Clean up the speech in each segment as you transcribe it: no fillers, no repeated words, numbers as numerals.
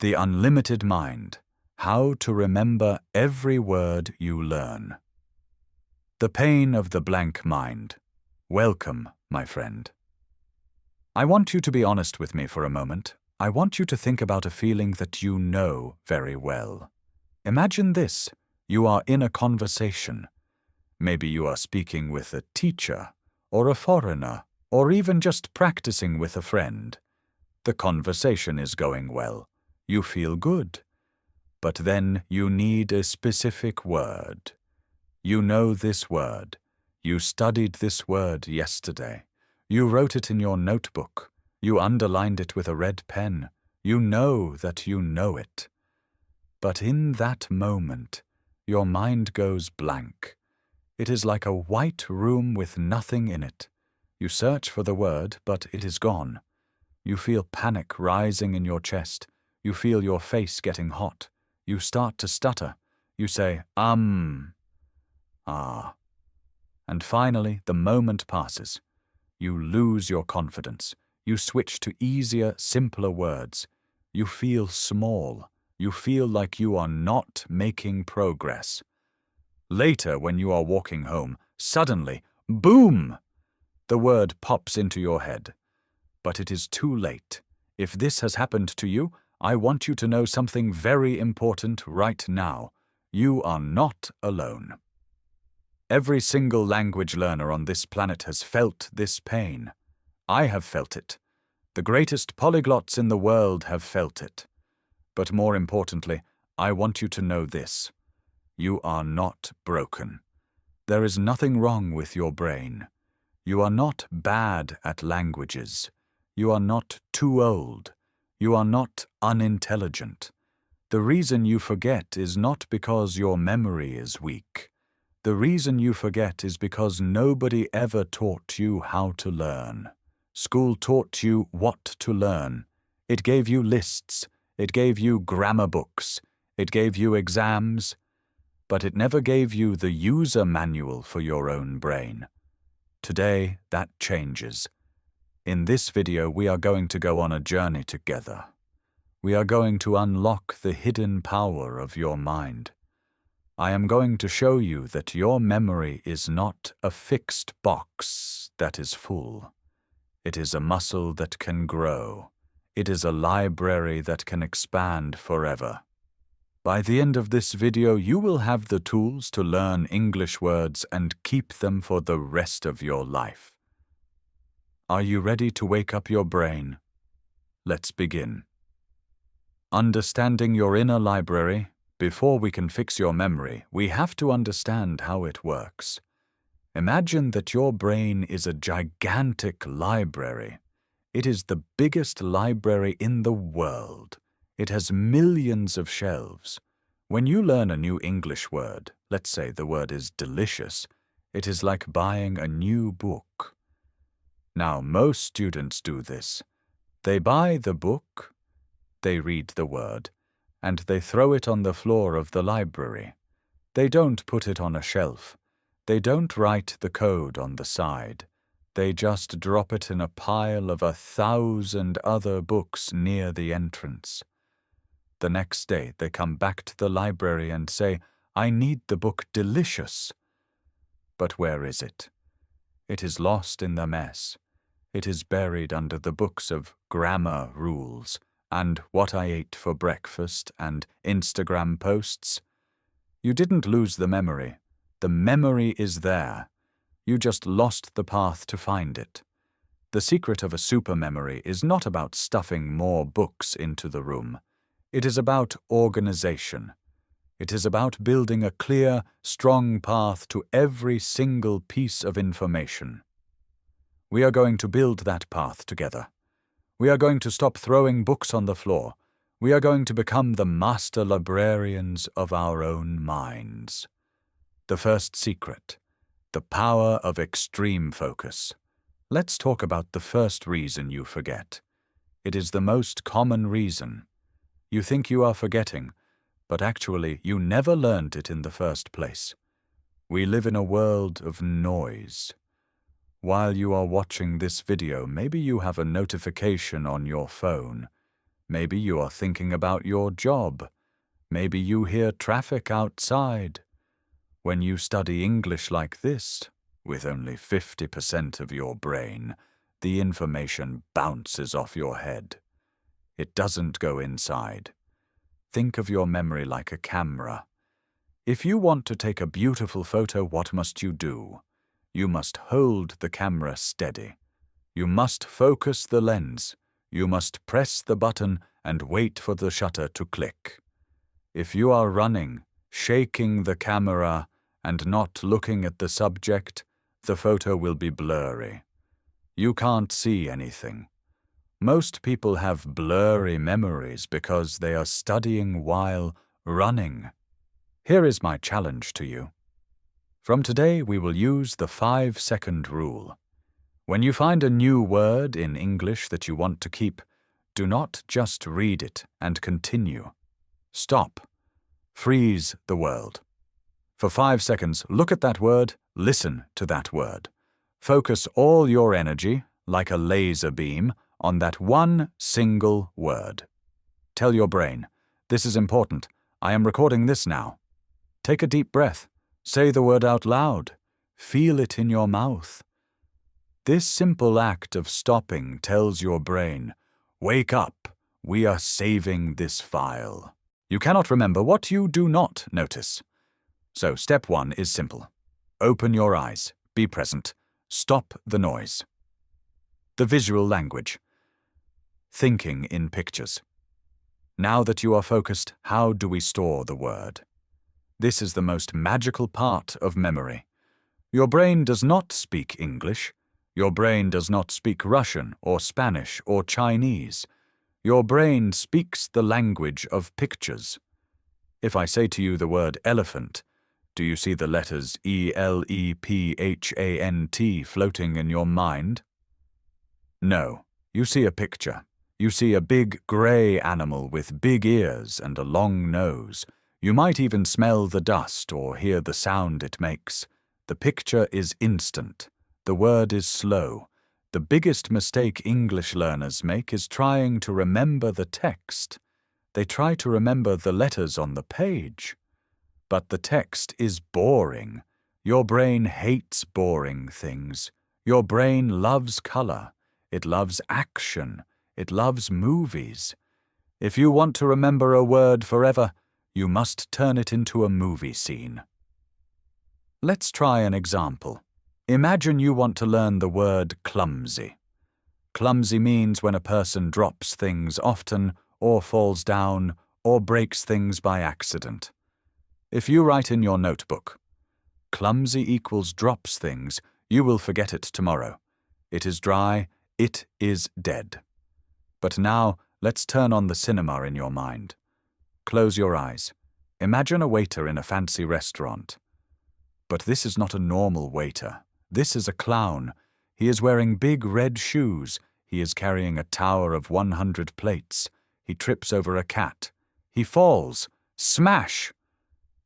The Unlimited Mind: How to Remember Every Word You Learn. The Pain of the Blank Mind. Welcome, my friend. I want you to be honest with me for a moment. I want you to think about a feeling that you know very well. Imagine this: you are in a conversation. Maybe you are speaking with a teacher, or a foreigner, or even just practicing with a friend. The conversation is going well. You feel good. But then you need a specific word. You know this word. You studied this word yesterday. You wrote it in your notebook. You underlined it with a red pen. You know that you know it. But in that moment, your mind goes blank. It is like a white room with nothing in it. You search for the word, but it is gone. You feel panic rising in your chest. You feel your face getting hot. You start to stutter. You say, ah. And finally, the moment passes. You lose your confidence. You switch to easier, simpler words. You feel small. You feel like you are not making progress. Later, when you are walking home, suddenly, boom! The word pops into your head. But it is too late. If this has happened to you, I want you to know something very important right now. You are not alone. Every single language learner on this planet has felt this pain. I have felt it. The greatest polyglots in the world have felt it. But more importantly, I want you to know this: you are not broken. There is nothing wrong with your brain. You are not bad at languages. You are not too old. You are not unintelligent. The reason you forget is not because your memory is weak. The reason you forget is because nobody ever taught you how to learn. School taught you what to learn. It gave you lists. It gave you grammar books. It gave you exams. But it never gave you the user manual for your own brain. Today, that changes. In this video, we are going to go on a journey together. We are going to unlock the hidden power of your mind. I am going to show you that your memory is not a fixed box that is full. It is a muscle that can grow. It is a library that can expand forever. By the end of this video, you will have the tools to learn English words and keep them for the rest of your life. Are you ready to wake up your brain? Let's begin. Understanding your inner library. Before we can fix your memory, we have to understand how it works. Imagine that your brain is a gigantic library. It is the biggest library in the world. It has millions of shelves. When you learn a new English word, let's say the word is delicious, it is like buying a new book. Now, most students do this. They buy the book, they read the word, and they throw it on the floor of the library. They don't put it on a shelf. They don't write the code on the side. They just drop it in a pile of 1,000 other books near the entrance. The next day, they come back to the library and say, "I need the book delicious." But where is it? It is lost in the mess. It is buried under the books of grammar rules and what I ate for breakfast and Instagram posts. You didn't lose the memory. The memory is there. You just lost the path to find it. The secret of a supermemory is not about stuffing more books into the room. It is about organization. It is about building a clear, strong path to every single piece of information. We are going to build that path together. We are going to stop throwing books on the floor. We are going to become the master librarians of our own minds. The first secret: the power of extreme focus. Let's talk about the first reason you forget. It is the most common reason. You think you are forgetting, but actually you never learned it in the first place. We live in a world of noise. While you are watching this video, maybe you have a notification on your phone. Maybe you are thinking about your job. Maybe you hear traffic outside. When you study English like this, with only 50% of your brain, the information bounces off your head. It doesn't go inside. Think of your memory like a camera. If you want to take a beautiful photo, what must you do? You must hold the camera steady. You must focus the lens. You must press the button and wait for the shutter to click. If you are running, shaking the camera, and not looking at the subject, the photo will be blurry. You can't see anything. Most people have blurry memories because they are studying while running. Here is my challenge to you. From today, we will use the 5-second rule. When you find a new word in English that you want to keep, do not just read it and continue. Stop. Freeze the world. For 5 seconds, look at that word, listen to that word. Focus all your energy, like a laser beam, on that one single word. Tell your brain, this is important. I am recording this now. Take a deep breath. Say the word out loud. Feel it in your mouth. This simple act of stopping tells your brain, wake up, we are saving this file. You cannot remember what you do not notice. So step 1 is simple. Open your eyes, be present, stop the noise. The visual language. Thinking in pictures. Now that you are focused, how do we store the word? This is the most magical part of memory. Your brain does not speak English. Your brain does not speak Russian or Spanish or Chinese. Your brain speaks the language of pictures. If I say to you the word elephant, do you see the letters E-L-E-P-H-A-N-T floating in your mind? No, you see a picture. You see a big grey animal with big ears and a long nose. You might even smell the dust or hear the sound it makes. The picture is instant. The word is slow. The biggest mistake English learners make is trying to remember the text. They try to remember the letters on the page. But the text is boring. Your brain hates boring things. Your brain loves color. It loves action. It loves movies. If you want to remember a word forever, you must turn it into a movie scene. Let's try an example. Imagine you want to learn the word clumsy. Clumsy means when a person drops things often, or falls down, or breaks things by accident. If you write in your notebook, clumsy equals drops things, you will forget it tomorrow. It is dry, it is dead. But now, let's turn on the cinema in your mind. Close your eyes. Imagine a waiter in a fancy restaurant. But this is not a normal waiter. This is a clown. He is wearing big red shoes. He is carrying a tower of 100 plates. He trips over a cat. He falls. Smash!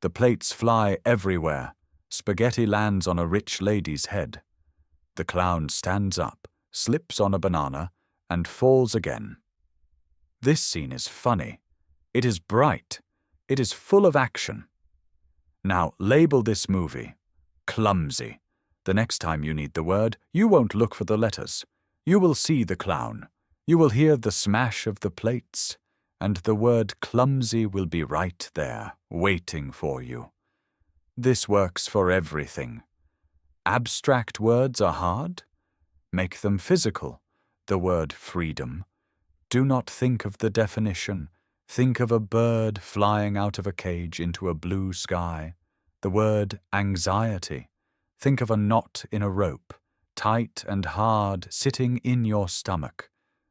The plates fly everywhere. Spaghetti lands on a rich lady's head. The clown stands up, slips on a banana, and falls again. This scene is funny. It is bright. It is full of action. Now label this movie clumsy. The next time you need the word, you won't look for the letters. You will see the clown. You will hear the smash of the plates, and the word clumsy will be right there, waiting for you. This works for everything. Abstract words are hard? Make them physical. The word freedom. Do not think of the definition. Think of a bird flying out of a cage into a blue sky. The word anxiety. Think of a knot in a rope, tight and hard, sitting in your stomach.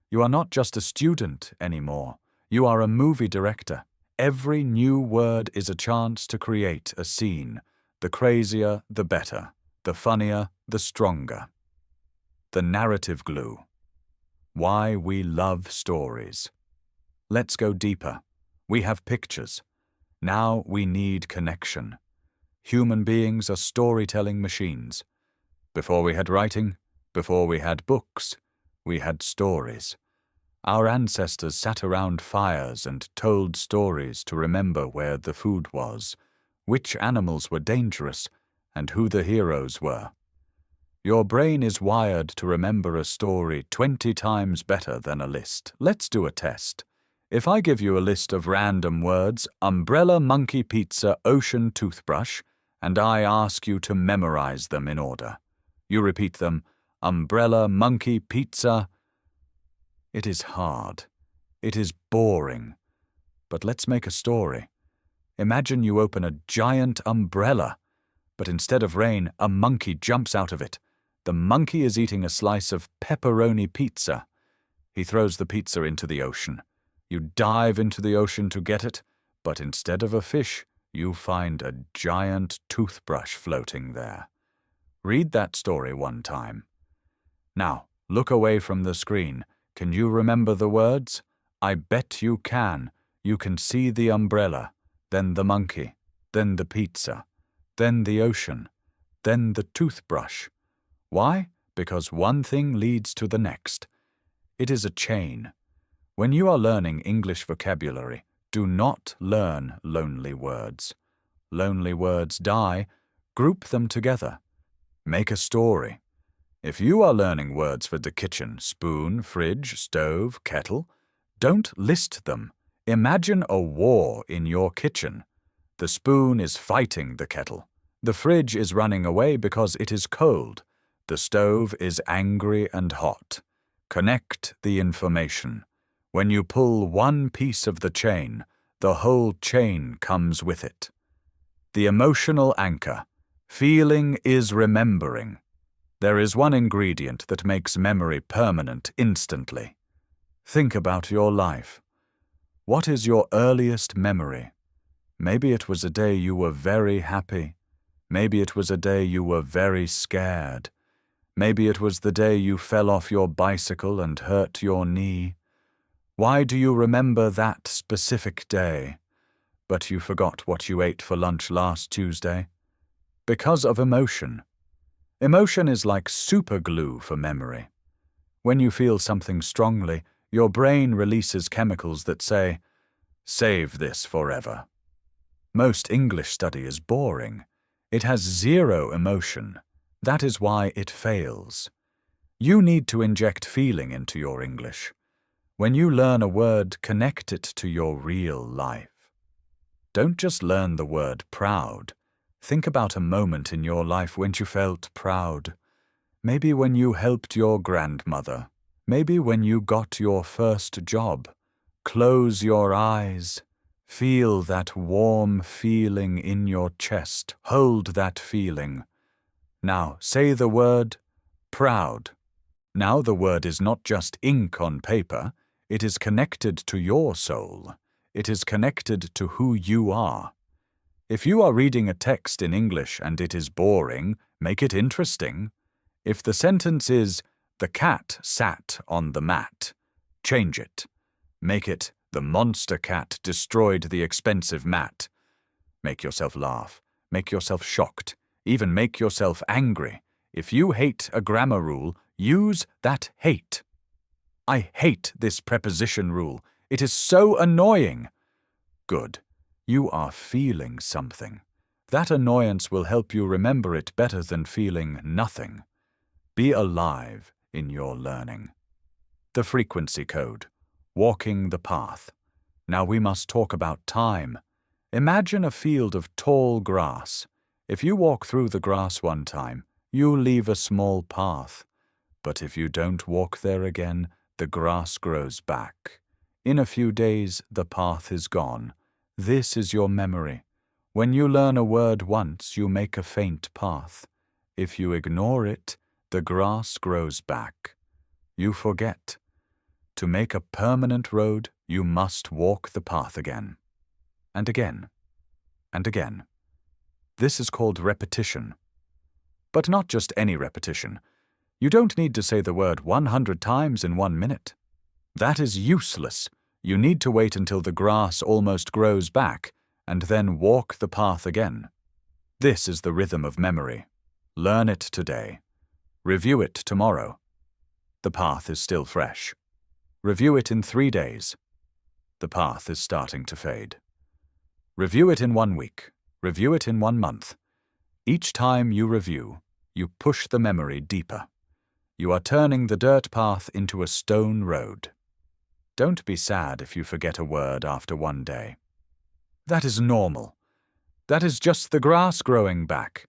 You are not just a student anymore. You are a movie director. Every new word is a chance to create a scene. The crazier, the better. The funnier, the stronger. The narrative glue. Why we love stories. Let's go deeper. We have pictures. Now we need connection. Human beings are storytelling machines. Before we had writing, before we had books, we had stories. Our ancestors sat around fires and told stories to remember where the food was, which animals were dangerous, and who the heroes were. Your brain is wired to remember a story 20 times better than a list. Let's do a test. If I give you a list of random words, umbrella, monkey, pizza, ocean, toothbrush, and I ask you to memorize them in order. You repeat them, umbrella, monkey, pizza. It is hard. It is boring. But let's make a story. Imagine you open a giant umbrella, but instead of rain, a monkey jumps out of it. The monkey is eating a slice of pepperoni pizza. He throws the pizza into the ocean. You dive into the ocean to get it, but instead of a fish, you find a giant toothbrush floating there. Read that story one time. Now, look away from the screen. Can you remember the words? I bet you can. You can see the umbrella, then the monkey, then the pizza, then the ocean, then the toothbrush. Why? Because one thing leads to the next. It is a chain. When you are learning English vocabulary, do not learn lonely words. Lonely words die. Group them together. Make a story. If you are learning words for the kitchen, spoon, fridge, stove, kettle, don't list them. Imagine a war in your kitchen. The spoon is fighting the kettle. The fridge is running away because it is cold. The stove is angry and hot. Connect the information. When you pull one piece of the chain, the whole chain comes with it. The emotional anchor. Feeling is remembering. There is one ingredient that makes memory permanent instantly. Think about your life. What is your earliest memory? Maybe it was a day you were very happy. Maybe it was a day you were very scared. Maybe it was the day you fell off your bicycle and hurt your knee. Why do you remember that specific day, but you forgot what you ate for lunch last Tuesday? Because of emotion. Emotion is like super glue for memory. When you feel something strongly, your brain releases chemicals that say, "Save this forever." Most English study is boring. It has zero emotion. That is why it fails. You need to inject feeling into your English. When you learn a word, connect it to your real life. Don't just learn the word proud. Think about a moment in your life when you felt proud. Maybe when you helped your grandmother. Maybe when you got your first job. Close your eyes. Feel that warm feeling in your chest. Hold that feeling. Now say the word proud. Now the word is not just ink on paper. It is connected to your soul. It is connected to who you are. If you are reading a text in English and it is boring, make it interesting. If the sentence is, "The cat sat on the mat," change it. Make it, "The monster cat destroyed the expensive mat." Make yourself laugh. Make yourself shocked. Even make yourself angry. If you hate a grammar rule, use that hate. I hate this preposition rule. It is so annoying. Good. You are feeling something. That annoyance will help you remember it better than feeling nothing. Be alive in your learning. The frequency code. Walking the path. Now we must talk about time. Imagine a field of tall grass. If you walk through the grass one time, you leave a small path. But if you don't walk there again, the grass grows back. In a few days, the path is gone. This is your memory. When you learn a word once, you make a faint path. If you ignore it, the grass grows back. You forget. To make a permanent road, you must walk the path again. And again. And again. This is called repetition. But not just any repetition. You don't need to say the word 100 times in 1 minute. That is useless. You need to wait until the grass almost grows back, and then walk the path again. This is the rhythm of memory. Learn it today. Review it tomorrow. The path is still fresh. Review it in 3 days. The path is starting to fade. Review it in 1 week. Review it in 1 month. Each time you review, you push the memory deeper. You are turning the dirt path into a stone road. Don't be sad if you forget a word after 1 day. That is normal. That is just the grass growing back.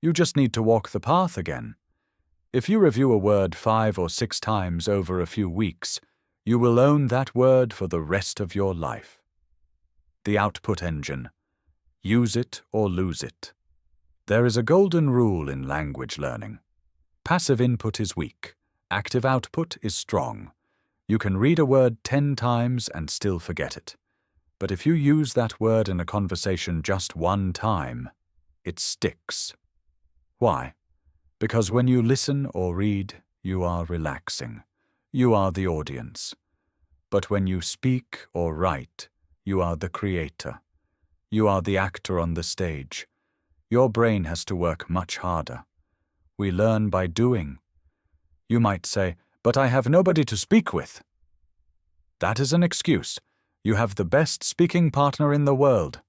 You just need to walk the path again. If you review a word 5 or 6 times over a few weeks, you will own that word for the rest of your life. The output engine. Use it or lose it. There is a golden rule in language learning. Passive input is weak. Active output is strong. You can read a word 10 times and still forget it. But if you use that word in a conversation just 1 time, it sticks. Why? Because when you listen or read, you are relaxing. You are the audience. But when you speak or write, you are the creator. You are the actor on the stage. Your brain has to work much harder. We learn by doing. You might say, "But I have nobody to speak with." That is an excuse. You have the best speaking partner in the world.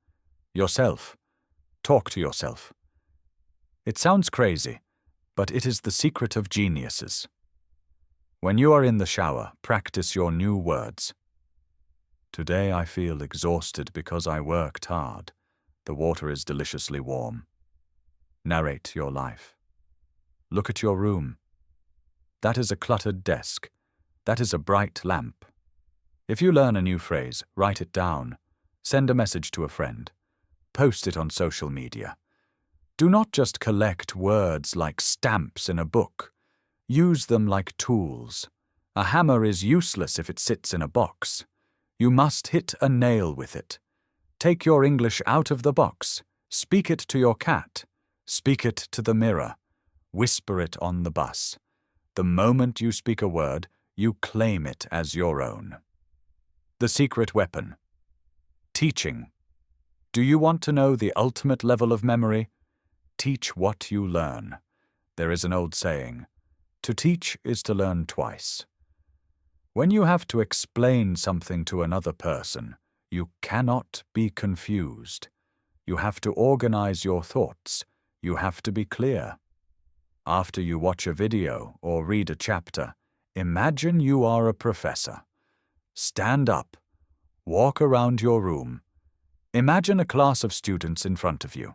Yourself. Talk to yourself. It sounds crazy, but it is the secret of geniuses. When you are in the shower, practice your new words. Today I feel exhausted because I worked hard. The water is deliciously warm. Narrate your life. Look at your room. That is a cluttered desk. That is a bright lamp. If you learn a new phrase, write it down. Send a message to a friend. Post it on social media. Do not just collect words like stamps in a book. Use them like tools. A hammer is useless if it sits in a box. You must hit a nail with it. Take your English out of the box. Speak it to your cat. Speak it to the mirror. Whisper it on the bus. The moment you speak a word, you claim it as your own. The secret weapon. Teaching. Do you want to know the ultimate level of memory? Teach what you learn. There is an old saying, "To teach is to learn twice." When you have to explain something to another person, you cannot be confused. You have to organize your thoughts. You have to be clear. After you watch a video or read a chapter, imagine you are a professor. Stand up. Walk around your room. Imagine a class of students in front of you.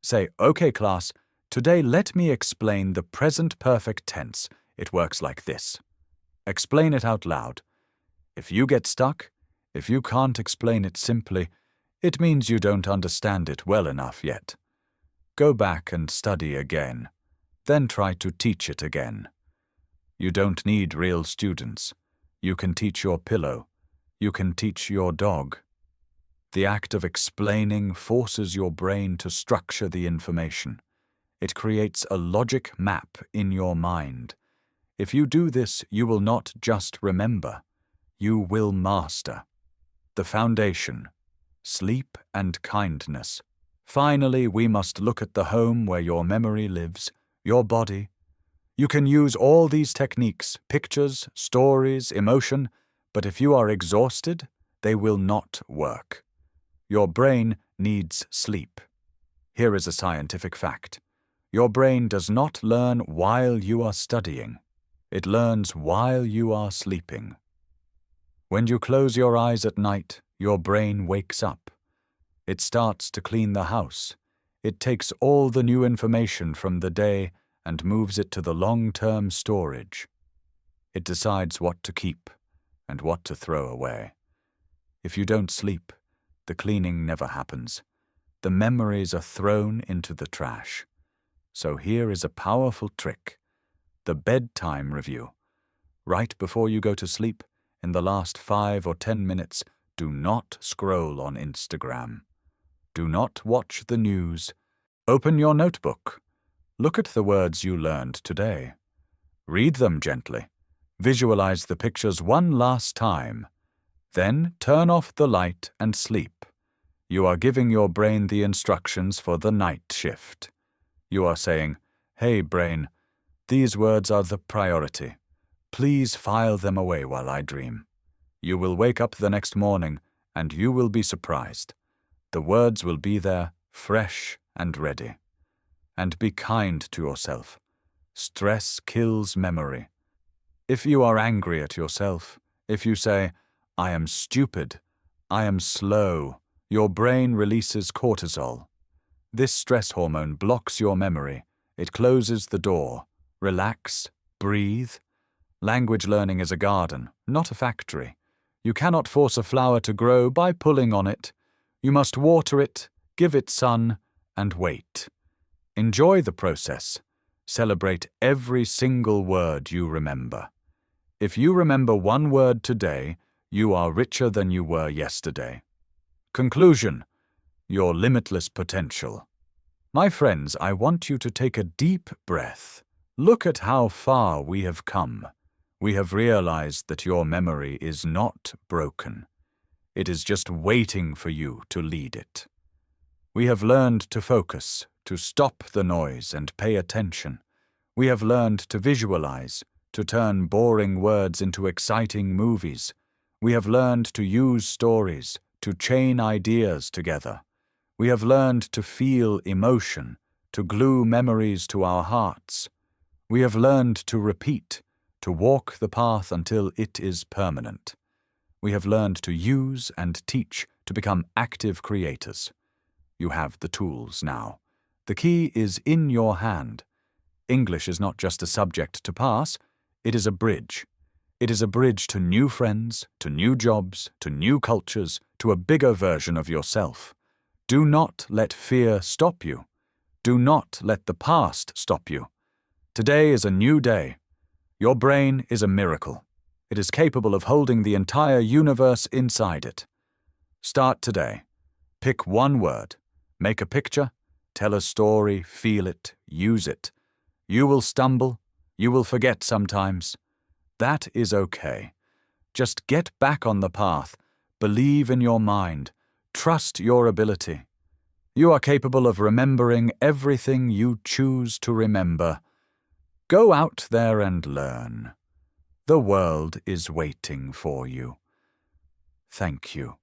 Say, "Okay, class, today let me explain the present perfect tense. It works like this." Explain it out loud. If you get stuck, if you can't explain it simply, it means you don't understand it well enough yet. Go back and study again. Then try to teach it again. You don't need real students. You can teach your pillow. You can teach your dog. The act of explaining forces your brain to structure the information. It creates a logic map in your mind. If you do this, you will not just remember. You will master. The foundation. Sleep and kindness. Finally, we must look at the home where your memory lives, your body. You can use all these techniques, pictures, stories, emotion, but if you are exhausted, they will not work. Your brain needs sleep. Here is a scientific fact. Your brain does not learn while you are studying. It learns while you are sleeping. When you close your eyes at night, your brain wakes up. It starts to clean the house. It takes all the new information from the day and moves it to the long-term storage. It decides what to keep and what to throw away. If you don't sleep, the cleaning never happens. The memories are thrown into the trash. So here is a powerful trick. The bedtime review. Right before you go to sleep, in the last 5 or 10 minutes, do not scroll on Instagram. Do not watch the news. Open your notebook. Look at the words you learned today. Read them gently. Visualize the pictures one last time. Then turn off the light and sleep. You are giving your brain the instructions for the night shift. You are saying, "Hey brain, these words are the priority. Please file them away while I dream. You will wake up the next morning, and you will be surprised. The words will be there, fresh and ready. And be kind to yourself. Stress kills memory. If you are angry at yourself, if you say, "I am stupid, I am slow," your brain releases cortisol. This stress hormone blocks your memory. It closes the door. Relax, breathe. Language learning is a garden, not a factory. You cannot force a flower to grow by pulling on it. You must water it, give it sun, and wait. Enjoy the process. Celebrate every single word you remember. If you remember one word today, you are richer than you were yesterday. Conclusion: your limitless potential. My friends, I want you to take a deep breath. Look at how far we have come. We have realized that your memory is not broken. It is just waiting for you to lead it. We have learned to focus, to stop the noise and pay attention. We have learned to visualize, to turn boring words into exciting movies. We have learned to use stories, to chain ideas together. We have learned to feel emotion, to glue memories to our hearts. We have learned to repeat, to walk the path until it is permanent. We have learned to use and teach to become active creators. You have the tools now. The key is in your hand. English is not just a subject to pass, it is a bridge. It is a bridge to new friends, to new jobs, to new cultures, to a bigger version of yourself. Do not let fear stop you. Do not let the past stop you. Today is a new day. Your brain is a miracle. It is capable of holding the entire universe inside it. Start today. Pick one word. Make a picture. Tell a story. Feel it. Use it. You will stumble. You will forget sometimes. That is okay. Just get back on the path. Believe in your mind. Trust your ability. You are capable of remembering everything you choose to remember. Go out there and learn. The world is waiting for you. Thank you.